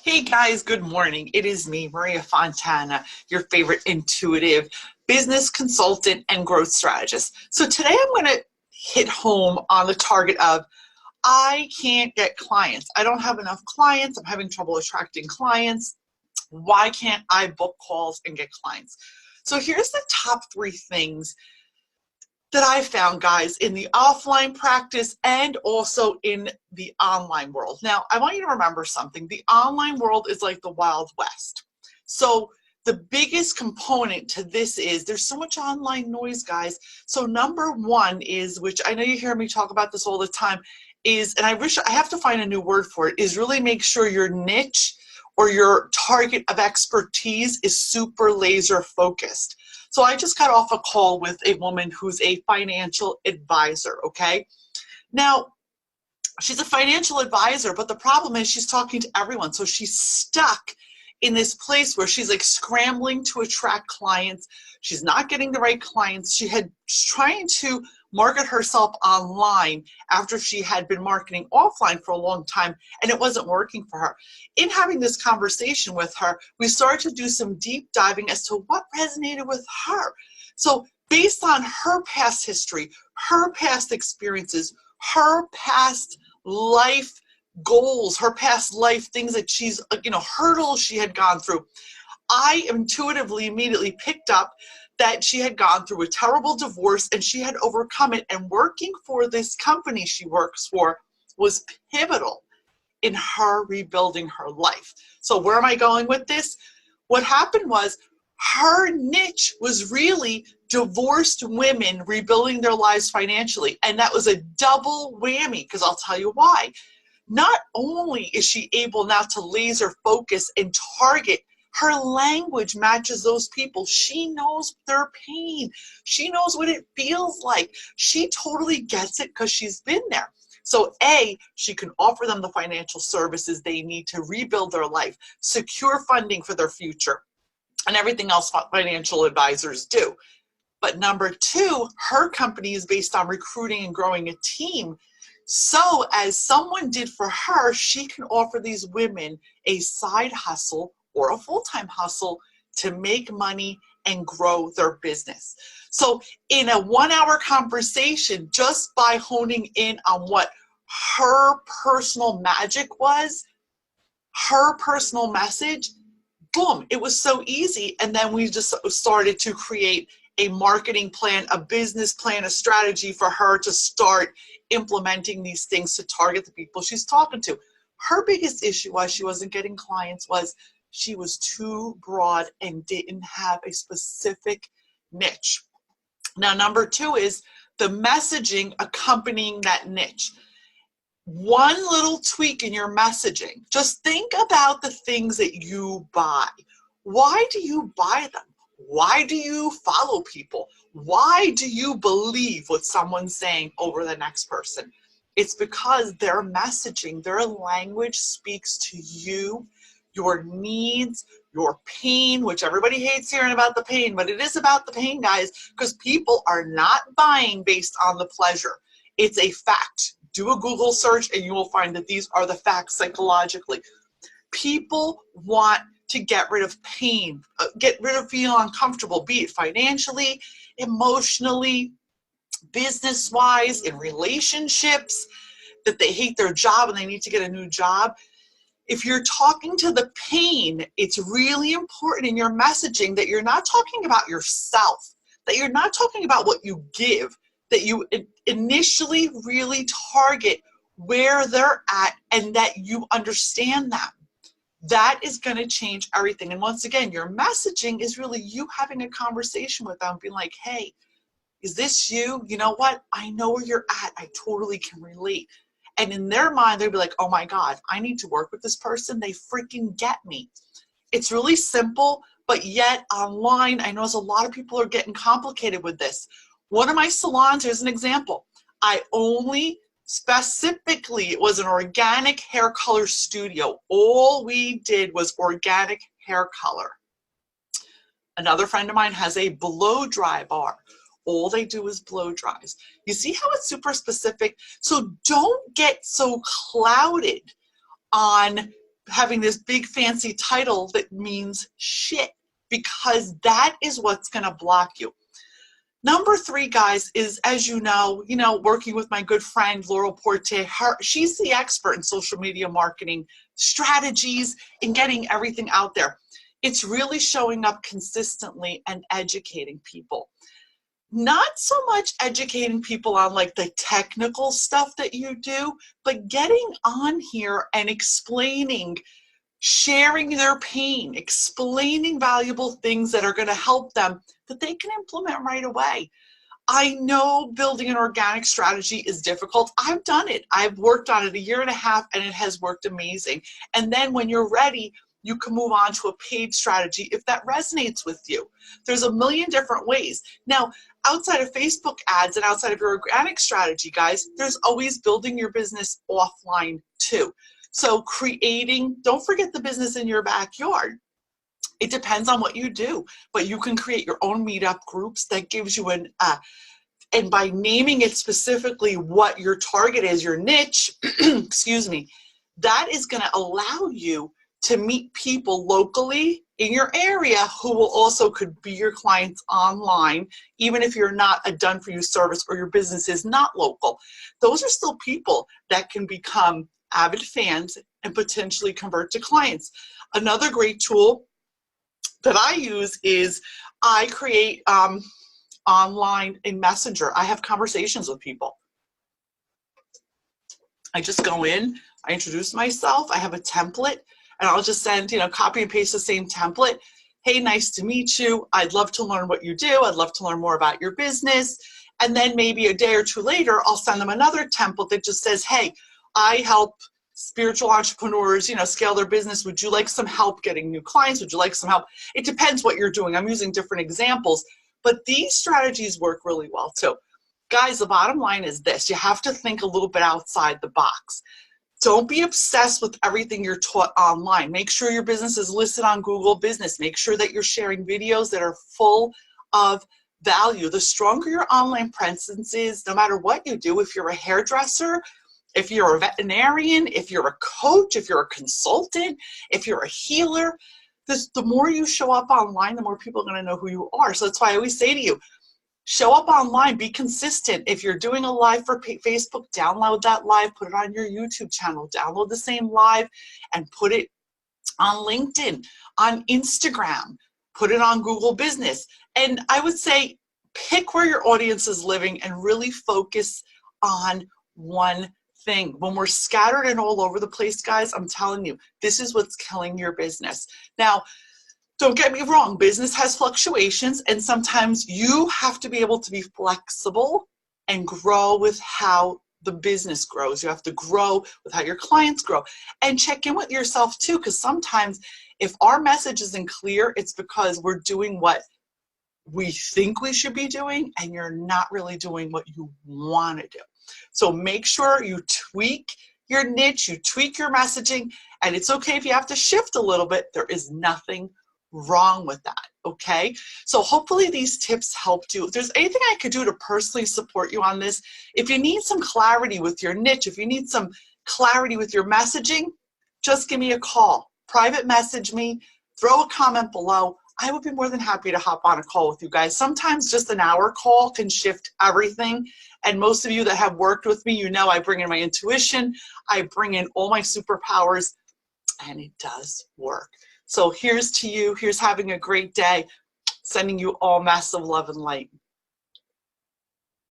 Hey guys, good morning. It is me, Maria Fontana, your favorite intuitive business consultant and growth strategist. So today I'm going to hit home on the target of I can't get clients. I don't have enough clients. I'm having trouble attracting clients. Why can't I book calls and get clients? So here's the top 3 things that I found, guys, in the offline practice and also in the online world. Now, I want you to remember something. The online world is like the Wild West. So the biggest component to this is there's so much online noise, guys. So number 1 is, which I know you hear me talk about this all the time, is, and I wish I have to find a new word for it, is really make sure your niche or your target of expertise is super laser focused. So I just got off a call with a woman who's a financial advisor, okay? Now, she's a financial advisor, but the problem is she's talking to everyone. So she's stuck in this place where she's like scrambling to attract clients. She's not getting the right clients. She had trying to market herself online after she had been marketing offline for a long time, and it wasn't working for her. In having this conversation with her, we started to do some deep diving as to what resonated with her. So based on her past history, her past experiences, her past life goals, her past life things that she's, hurdles she had gone through, I intuitively immediately picked up that she had gone through a terrible divorce and she had overcome it, and working for this company she works for was pivotal in her rebuilding her life. So where am I going with this? What happened was her niche was really divorced women rebuilding their lives financially, and that was a double whammy, because I'll tell you why. Not only is she able now to laser focus and target, her language matches those people. She knows their pain. She knows what it feels like. She totally gets it because she's been there. So A, she can offer them the financial services they need to rebuild their life, secure funding for their future, and everything else financial advisors do. But number 2, her company is based on recruiting and growing a team. So as someone did for her, she can offer these women a side hustle or a full-time hustle to make money and grow their business. So in a 1-hour conversation, just by honing in on what her personal magic was, her personal message, boom, it was so easy. And then we just started to create a marketing plan, a business plan, a strategy for her to start implementing these things to target the people she's talking to. Her biggest issue was she wasn't getting clients, was she was too broad and didn't have a specific niche. Now, number 2 is the messaging accompanying that niche. One little tweak in your messaging. Just think about the things that you buy. Why do you buy them? Why do you follow people? Why do you believe what someone's saying over the next person? It's because their messaging, their language speaks to you, your needs, your pain, which everybody hates hearing about the pain, but it is about the pain, guys, because people are not buying based on the pleasure. It's a fact. Do a Google search and you will find that these are the facts psychologically. People want to get rid of pain, get rid of feeling uncomfortable, be it financially, emotionally, business-wise, in relationships, that they hate their job and they need to get a new job. If you're talking to the pain, it's really important in your messaging that you're not talking about yourself, that you're not talking about what you give, that you initially really target where they're at and that you understand them. That is going to change everything. And once again, your messaging is really you having a conversation with them, being like, hey, is this you? You know what? I know where you're at. I totally can relate. And in their mind, they'll be like, oh my God, I need to work with this person. They freaking get me. It's really simple, but yet online, I know a lot of people are getting complicated with this. One of my salons, here's an example. I only specifically, it was an organic hair color studio. All we did was organic hair color. Another friend of mine has a blow dry bar. All they do is blow dries. You see how it's super specific? So don't get so clouded on having this big fancy title that means shit, because that is what's going to block you. Number 3, guys, is, as you know, working with my good friend Laurel Porte. She's the expert in social media marketing strategies and getting everything out there. It's really showing up consistently and educating people. Not so much educating people on like the technical stuff that you do, but getting on here and explaining, sharing their pain, explaining valuable things that are going to help them that they can implement right away. I know building an organic strategy is difficult. I've done it. I've worked on it 1.5 years and it has worked amazing. And then when you're ready, you can move on to a paid strategy if that resonates with you. There's a million different ways. Now, outside of Facebook ads and outside of your organic strategy, guys, there's always building your business offline too. So creating, don't forget the business in your backyard. It depends on what you do, but you can create your own meetup groups that gives you and by naming it specifically what your target is, your niche, excuse me, that is going to allow you to meet people locally in your area who will also could be your clients online, even if you're not a done-for-you service or your business is not local. Those are still people that can become avid fans and potentially convert to clients. Another great tool that I use is I create online in Messenger. I have conversations with people. I just go in, I introduce myself, I have a template, and I'll just send, copy and paste the same template. Hey, nice to meet you. I'd love to learn what you do. I'd love to learn more about your business. And then maybe a day or two later, I'll send them another template that just says, hey, I help spiritual entrepreneurs, scale their business. Would you like some help getting new clients? Would you like some help? It depends what you're doing. I'm using different examples, but these strategies work really well too. Guys, the bottom line is this. You have to think a little bit outside the box. Don't be obsessed with everything you're taught online. Make sure your business is listed on Google Business. Make sure that you're sharing videos that are full of value. The stronger your online presence is, no matter what you do, if you're a hairdresser, if you're a veterinarian, if you're a coach, if you're a consultant, if you're a healer, the more you show up online, the more people are going to know who you are. So that's why I always say to you, show up online, be consistent. If you're doing a live for Facebook, download that live, put it on your YouTube channel, download the same live and put it on LinkedIn, on Instagram, put it on Google Business. And I would say pick where your audience is living and really focus on one thing. When we're scattered and all over the place, guys, I'm telling you, this is what's killing your business. Now, don't get me wrong, business has fluctuations, and sometimes you have to be able to be flexible and grow with how the business grows. You have to grow with how your clients grow, and check in with yourself too, because sometimes if our message isn't clear, it's because we're doing what we think we should be doing and you're not really doing what you want to do. So make sure you tweak your niche, you tweak your messaging, and it's okay if you have to shift a little bit. There is nothing wrong with that, okay? So hopefully these tips helped you. If there's anything I could do to personally support you on this, if you need some clarity with your niche, if you need some clarity with your messaging, just give me a call. Private message me, throw a comment below. I would be more than happy to hop on a call with you guys. Sometimes just an hour call can shift everything. And most of you that have worked with me, you know I bring in my intuition, I bring in all my superpowers, and it does work. So here's to you. Here's having a great day. Sending you all massive love and light.